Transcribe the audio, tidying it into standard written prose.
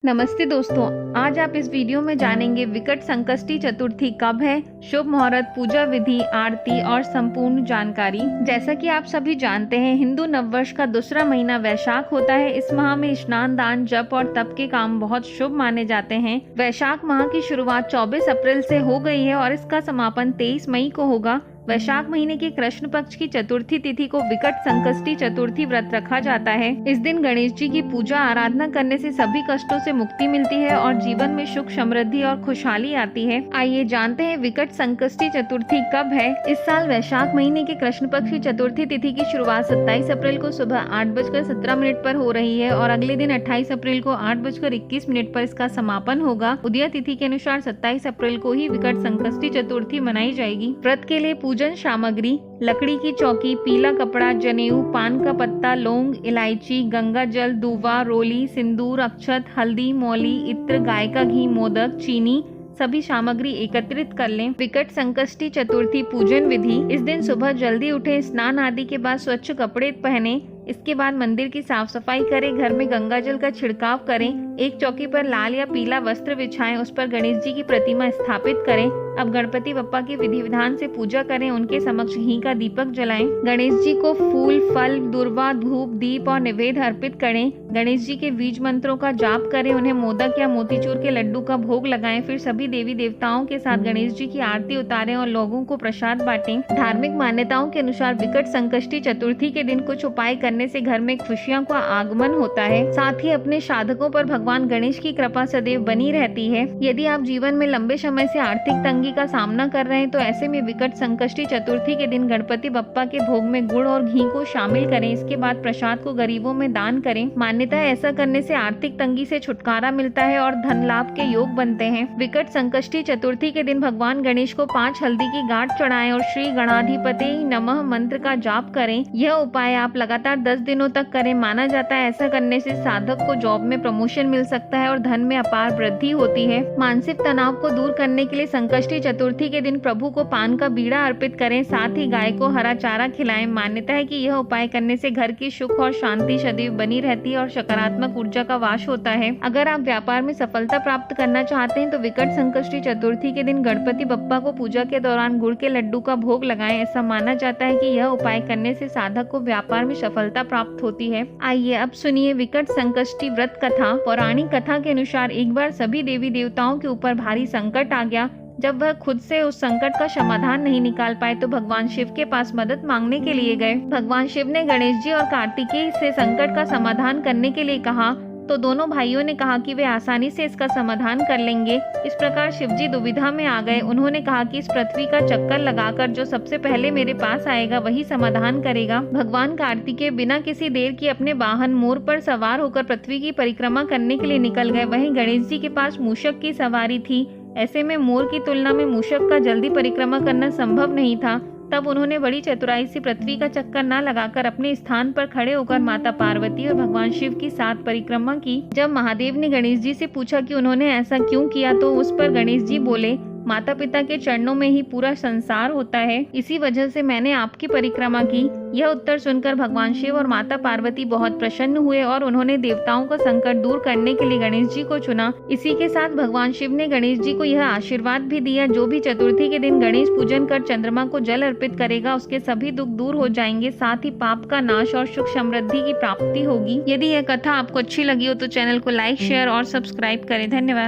नमस्ते दोस्तों, आज आप इस वीडियो में जानेंगे विकट संकष्टी चतुर्थी कब है, शुभ मुहूर्त, पूजा विधि, आरती और संपूर्ण जानकारी। जैसा कि आप सभी जानते हैं, हिंदू नववर्ष का दूसरा महीना वैशाख होता है। इस माह में स्नान, दान, जप और तप के काम बहुत शुभ माने जाते हैं। वैशाख माह की शुरुआत 24 अप्रैल से हो गई है और इसका समापन 23 मई को होगा। वैशाख महीने की कृष्ण पक्ष की चतुर्थी तिथि को विकट संकष्टी चतुर्थी व्रत रखा जाता है। इस दिन गणेश जी की पूजा आराधना करने से सभी कष्टों से मुक्ति मिलती है और जीवन में सुख, समृद्धि और खुशहाली आती है। आइए जानते हैं विकट संकष्टी चतुर्थी कब है। इस साल वैशाख महीने की कृष्ण पक्ष की चतुर्थी तिथि की शुरुआत 27 अप्रैल को सुबह 8:17 पर हो रही है और अगले दिन 28 अप्रैल को 8:21 पर इसका समापन होगा। उदय तिथि के अनुसार 27 अप्रैल को ही विकट संकष्टी चतुर्थी मनाई जाएगी। व्रत के लिए पूजन सामग्री: लकड़ी की चौकी, पीला कपड़ा, जनेऊ, पान का पत्ता, लौंग, इलायची, गंगा जल, दूबा, रोली, सिंदूर, अक्षत, हल्दी, मौली, इत्र, गाय का घी, मोदक, चीनी सभी सामग्री एकत्रित कर लें। विकट संकष्टी चतुर्थी पूजन विधि: इस दिन सुबह जल्दी उठें, स्नान आदि के बाद स्वच्छ कपड़े पहने। इसके बाद मंदिर की साफ सफाई करें, घर में गंगा जल का छिड़काव करें, एक चौकी पर लाल या पीला वस्त्र बिछाएं, उस पर गणेश जी की प्रतिमा स्थापित करें। अब गणपति बप्पा की विधि विधान से पूजा करें, उनके समक्ष घी का दीपक जलाएं। गणेश जी को फूल, फल, दुर्वा, धूप, दीप और निवेद अर्पित करें। गणेश जी के बीज मंत्रों का जाप करें, उन्हें मोदक या मोतीचूर के लड्डू का भोग लगाएं। फिर सभी देवी देवताओं के साथ गणेश जी की आरती उतारें और लोगों को प्रसाद बांटें। धार्मिक मान्यताओं के अनुसार विकट संकष्टी चतुर्थी के दिन कुछ उपाय करने से घर में खुशियों का आगमन होता है। साथ ही अपने साधकों पर भगवान गणेश की कृपा सदैव बनी रहती है। यदि आप जीवन में लंबे समय से आर्थिक तंगी का सामना कर रहे हैं तो ऐसे में विकट संकष्टी चतुर्थी के दिन गणपति बप्पा के भोग में गुड़ और घी को शामिल करें। इसके बाद प्रसाद को गरीबों में दान करें। मान्यता है ऐसा करने से आर्थिक तंगी से छुटकारा मिलता है और धन लाभ के योग बनते हैं। विकट संकष्टी चतुर्थी के दिन भगवान गणेश को 5 हल्दी की गांठ चढ़ाएं और श्री गणाधिपति नमः मंत्र का जाप करें। यह उपाय आप लगातार 10 दिनों तक करें। माना जाता है ऐसा करने से साधक को जॉब में प्रमोशन मिल सकता है और धन में अपार वृद्धि होती है। मानसिक तनाव को दूर करने के लिए संकष्टी चतुर्थी के दिन प्रभु को पान का बीड़ा अर्पित करें, साथ ही गाय को हरा चारा खिलाएं। मान्यता है कि यह उपाय करने से घर की सुख और शांति सदैव बनी रहती है और सकारात्मक ऊर्जा का वास होता है। अगर आप व्यापार में सफलता प्राप्त करना चाहते हैं तो विकट संकष्टी चतुर्थी के दिन गणपति बप्पा को पूजा के दौरान गुड़ के लड्डू का भोग लगाएं। ऐसा माना जाता है कि यह उपाय करने से साधक को व्यापार में सफलता प्राप्त होती है। आइए अब सुनिए विकट संकष्टी व्रत कथा। पौराणिक कथा के अनुसार एक बार सभी देवी देवताओं के ऊपर भारी संकट आ गया। जब वह खुद से उस संकट का समाधान नहीं निकाल पाए तो भगवान शिव के पास मदद मांगने के लिए गए। भगवान शिव ने गणेश जी और कार्तिकेय से संकट का समाधान करने के लिए कहा तो दोनों भाइयों ने कहा कि वे आसानी से इसका समाधान कर लेंगे। इस प्रकार शिवजी दुविधा में आ गए। उन्होंने कहा कि इस पृथ्वी का चक्कर लगाकर जो सबसे पहले मेरे पास आएगा वही समाधान करेगा। भगवान कार्तिकेय बिना किसी देर की अपने वाहन मोर पर सवार होकर पृथ्वी की परिक्रमा करने के लिए निकल गए। वहीं गणेश जी के पास मूषक की सवारी थी। ऐसे में मोर की तुलना में मूषक का जल्दी परिक्रमा करना संभव नहीं था। तब उन्होंने बड़ी चतुराई से पृथ्वी का चक्कर न लगाकर अपने स्थान पर खड़े होकर माता पार्वती और भगवान शिव की साथ परिक्रमा की। जब महादेव ने गणेश जी से पूछा कि उन्होंने ऐसा क्यों किया तो उस पर गणेश जी बोले, माता पिता के चरणों में ही पूरा संसार होता है, इसी वजह से मैंने आपकी परिक्रमा की। यह उत्तर सुनकर भगवान शिव और माता पार्वती बहुत प्रसन्न हुए और उन्होंने देवताओं का संकट दूर करने के लिए गणेश जी को चुना। इसी के साथ भगवान शिव ने गणेश जी को यह आशीर्वाद भी दिया, जो भी चतुर्थी के दिन गणेश पूजन कर चंद्रमा को जल अर्पित करेगा उसके सभी दुख दूर हो जाएंगे, साथ ही पाप का नाश और सुख समृद्धि की प्राप्ति होगी। यदि यह कथा आपको अच्छी लगी हो तो चैनल को लाइक, शेयर और सब्सक्राइब करें। धन्यवाद।